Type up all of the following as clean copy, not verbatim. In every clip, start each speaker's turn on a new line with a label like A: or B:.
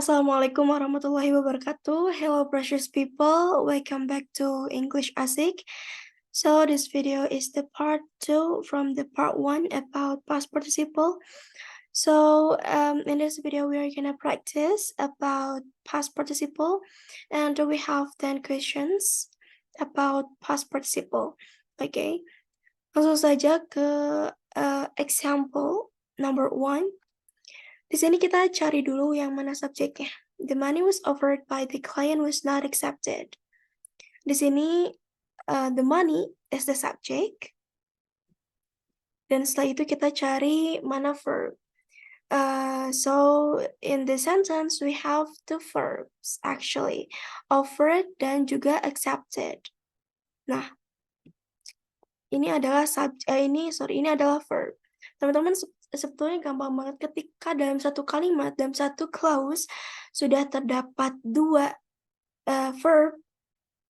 A: Assalamualaikum warahmatullahi wabarakatuh. Hello precious people, welcome back to English Asik. So this video is the part 2 from the part 1 about past participle. So in this video we are gonna practice about past participle and we have 10 questions about past participle. Okay, langsung saja ke example number 1. Di sini kita cari dulu yang mana subjeknya. The money was offered by the client was not accepted. Di sini the money is the subject. Dan setelah itu kita cari mana verb. So in the sentence we have two verbs actually, offered dan juga accepted. Nah, ini adalah ini adalah verb. Teman-teman sebetulnya gampang banget ketika dalam satu kalimat, dalam satu clause sudah terdapat dua verb,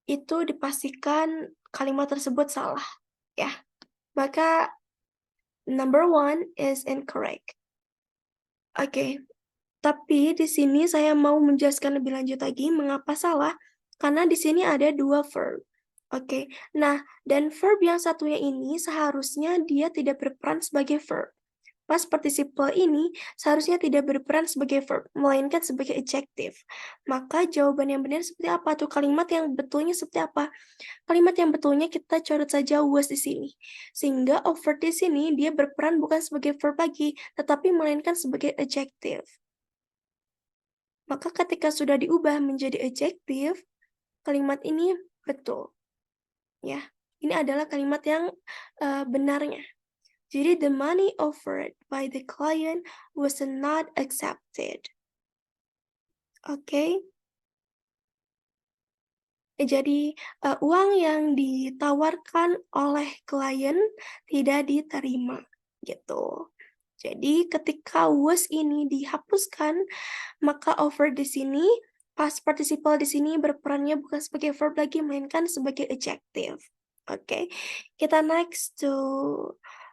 A: itu dipastikan kalimat tersebut salah, ya. Maka number 1 is incorrect. Oke, tapi di sini saya mau menjelaskan lebih lanjut lagi mengapa salah, karena di sini ada dua verb. Oke, nah dan verb yang satunya ini seharusnya dia tidak berperan sebagai verb. Past participle ini seharusnya tidak berperan sebagai verb, melainkan sebagai adjective. Maka jawaban yang benar seperti apa tuh? Kalimat yang betulnya seperti apa? Kalimat yang betulnya kita coret saja was di sini. Sehingga offered di sini dia berperan bukan sebagai verb lagi, tetapi melainkan sebagai adjective. Maka ketika sudah diubah menjadi adjective, kalimat ini betul. Ya, ini adalah kalimat yang benarnya. Jadi the money offered by the client was not accepted. Oke. Jadi uang yang ditawarkan oleh klien tidak diterima gitu. Jadi ketika was ini dihapuskan, maka offer di sini past participle di sini berperannya bukan sebagai verb lagi melainkan sebagai adjective. Oke. Kita next to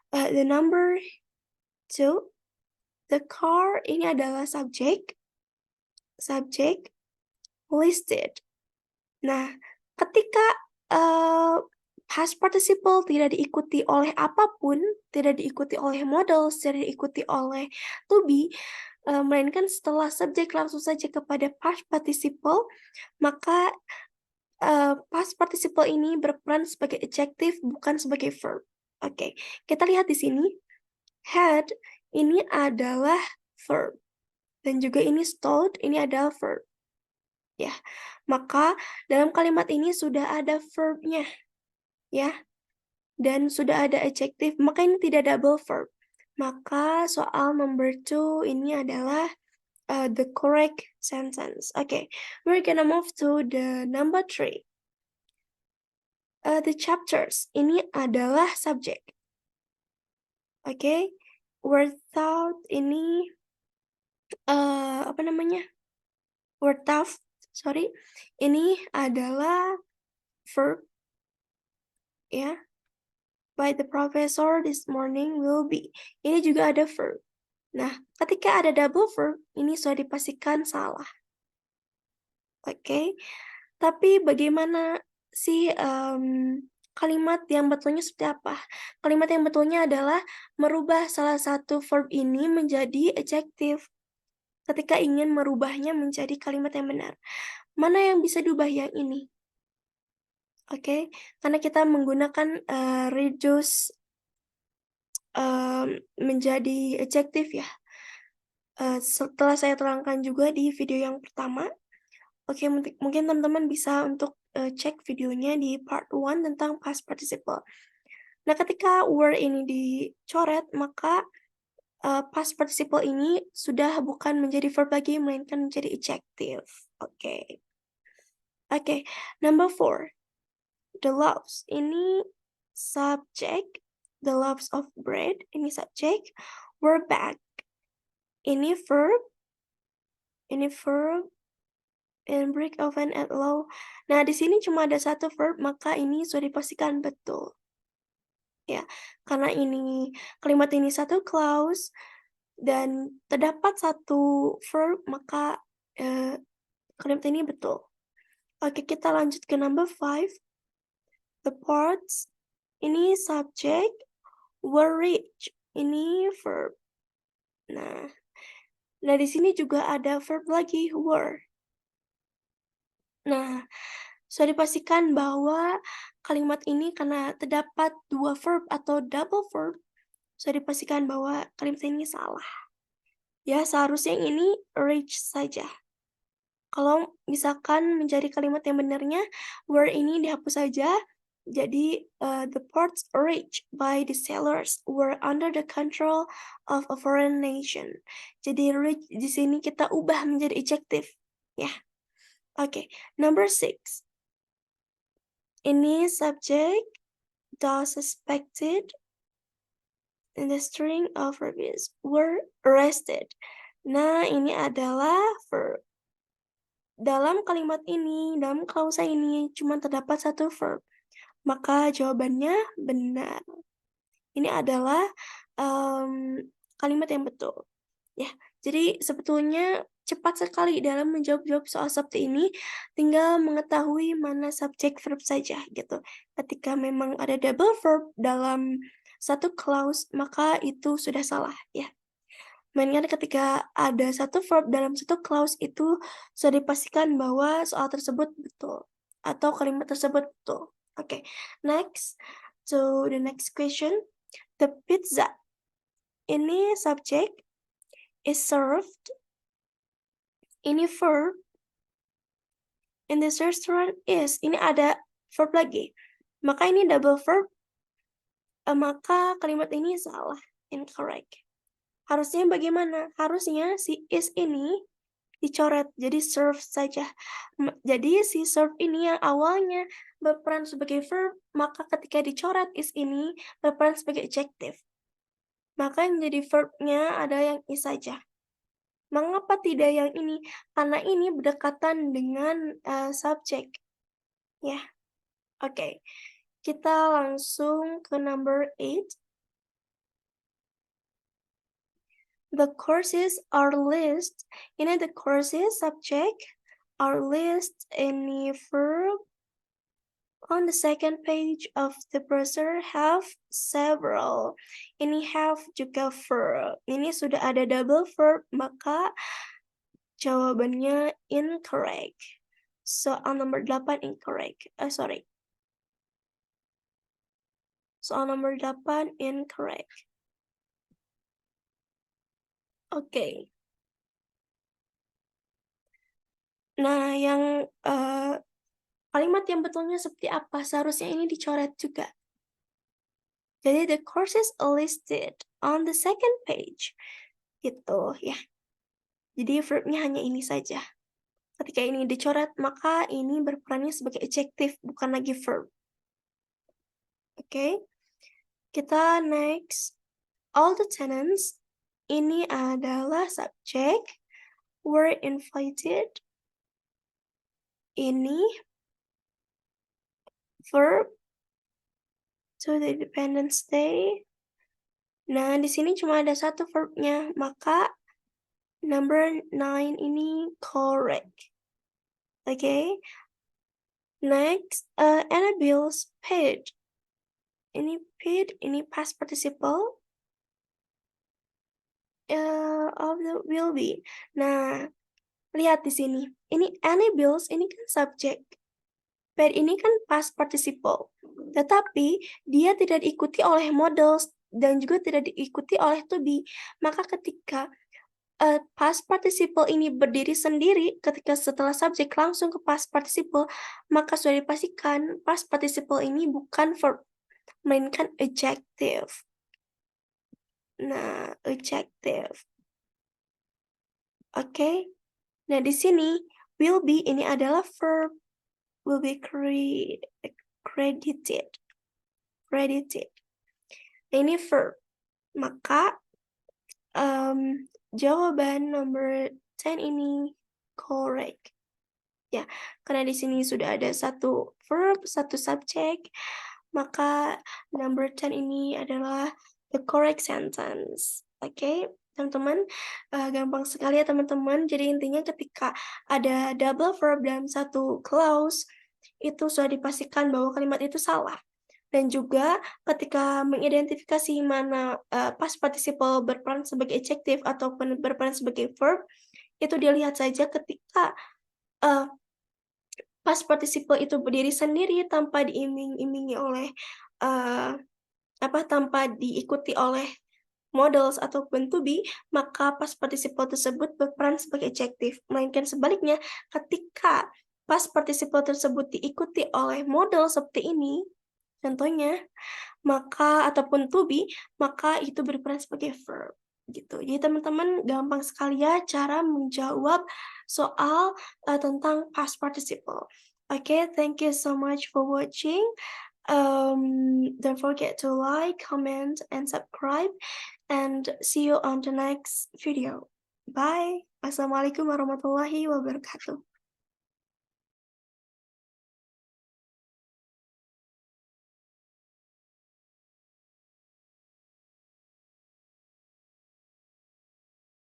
A: the number 2. The car ini adalah subjek listed. Nah, ketika past participle tidak diikuti oleh apapun, tidak diikuti oleh modal, tidak diikuti oleh to be, melainkan setelah subjek langsung saja kepada past participle, maka past participle ini berperan sebagai adjective bukan sebagai verb. Oke, kita lihat di sini. Had ini adalah verb. Dan juga ini stole, ini adalah verb. Ya, maka dalam kalimat ini sudah ada verbnya, ya, dan sudah ada adjective, maka ini tidak double verb. Maka soal number 2 ini adalah the correct sentence. Okay, we're gonna move to the number 3. The chapters ini adalah subject. Okay, without ini ini adalah verb, ya. By the professor this morning will be. Ini juga ada verb. Nah, ketika ada double verb, ini sudah dipastikan salah. Oke, tapi bagaimana sih kalimat yang betulnya seperti apa? Kalimat yang betulnya adalah merubah salah satu verb ini menjadi adjective. Ketika ingin merubahnya menjadi kalimat yang benar. Mana yang bisa diubah yang ini? Oke, karena kita menggunakan reduce menjadi adjective ya. Setelah saya terangkan juga di video yang pertama. Oke, mungkin teman-teman bisa untuk cek videonya di part 1 tentang past participle. Nah, ketika word ini dicoret, maka past participle ini sudah bukan menjadi verb lagi, melainkan menjadi adjective. Oke. Oke, number 4. The loaves. Ini subject. The loaves of bread. Ini subject. Were back. Ini verb. Ini verb. And break oven at low. Nah, di sini cuma ada satu verb, maka ini sudah dipastikan betul. Ya, karena ini kalimat ini satu clause dan terdapat satu verb, maka kalimat ini betul. Oke, kita lanjut ke number 5. The parts, ini subject, were rich, ini verb. Nah, di sini juga ada verb lagi, were. Nah, sudah dipastikan bahwa kalimat ini karena terdapat 2 verb atau double verb, sudah dipastikan bahwa kalimat ini salah. Ya, seharusnya yang ini rich saja. Kalau misalkan menjadi kalimat yang benarnya, were ini dihapus saja. Jadi, the ports reached by the sailors were under the control of a foreign nation. Jadi reach di sini kita ubah menjadi adjective, ya. Oke, number 6. Ini subject, thus suspected, and the string of verbs were arrested. Nah, ini adalah verb. Dalam kalimat ini, dalam klausa ini cuma terdapat 1 verb, maka jawabannya benar. Ini adalah kalimat yang betul. Ya, jadi sebetulnya cepat sekali dalam menjawab soal seperti ini, tinggal mengetahui mana subjek verb saja gitu. Ketika memang ada double verb dalam satu clause, maka itu sudah salah ya. Mainkan ketika ada 1 verb dalam 1 clause itu sudah dipastikan bahwa soal tersebut betul atau kalimat tersebut betul. Oke, next to the next question. The pizza, ini subject, is served, ini verb, in this restaurant is, ini ada verb lagi. Maka ini double verb, maka kalimat ini salah, incorrect. Harusnya bagaimana? Harusnya si is ini dicoret, jadi serve saja. Jadi si serve ini yang awalnya berperan sebagai verb, maka ketika dicoret is ini berperan sebagai adjective. Maka yang jadi verbnya ada yang is saja. Mengapa tidak yang ini? Karena ini berdekatan dengan subjek. Ya, oke. Kita langsung ke number 8. The courses are list. Ini the courses subject are list any verb on the second page of the browser have several. Ini have juga verb. Ini sudah ada double verb, maka jawabannya incorrect. Soal nomor 8 incorrect. Soal nomor 8 incorrect. Oke. Nah, yang kalimat yang betulnya seperti apa? Seharusnya ini dicoret juga. Jadi the courses listed on the second page. Gitu ya. Jadi verbnya hanya ini saja. Ketika ini dicoret, maka ini berperannya sebagai adjective, bukan lagi verb. Oke. Kita next. All the tenants, ini adalah subject, were invited, ini verb, to the Independence Day. Nah, di sini cuma ada 1 verbnya, maka number 9 ini correct. Okay. Next, Anna bills paid. Ini paid, ini past participle. Of the will be. Nah, lihat di sini. Ini Anna bills, ini kan subject. Paid ini kan past participle. Tetapi dia tidak diikuti oleh models dan juga tidak diikuti oleh to be. Maka ketika past participle ini berdiri sendiri, ketika setelah subjek langsung ke past participle, maka sudah dipastikan past participle ini bukan verb, melainkan adjective. Nah, adjective. Oke. Nah, di sini will be ini adalah verb, will be credited. Ini verb. Maka jawaban nomor 10 ini correct. Ya, karena di sini sudah ada 1 verb, 1 subjek, maka number 10 ini adalah the correct sentence. Okay, Teman-teman, gampang sekali ya teman-teman. Jadi intinya ketika ada double verb dalam satu clause, itu sudah dipastikan bahwa kalimat itu salah. Dan juga ketika mengidentifikasi mana, past participle berperan sebagai adjective ataupun berperan sebagai verb, itu dilihat saja ketika, past participle itu berdiri sendiri tanpa diiming-imingi oleh, tanpa diikuti oleh modals ataupun to be, maka past participle tersebut berperan sebagai adjective. Melainkan sebaliknya, ketika past participle tersebut diikuti oleh modal seperti ini, contohnya, ataupun to be, maka itu berperan sebagai verb, gitu. Jadi teman-teman gampang sekali ya cara menjawab soal, tentang past participle. Oke, thank you so much for watching. Don't forget to like, comment, and subscribe, and see you on the next video. Bye. Wassalamualaikum warahmatullahi wabarakatuh.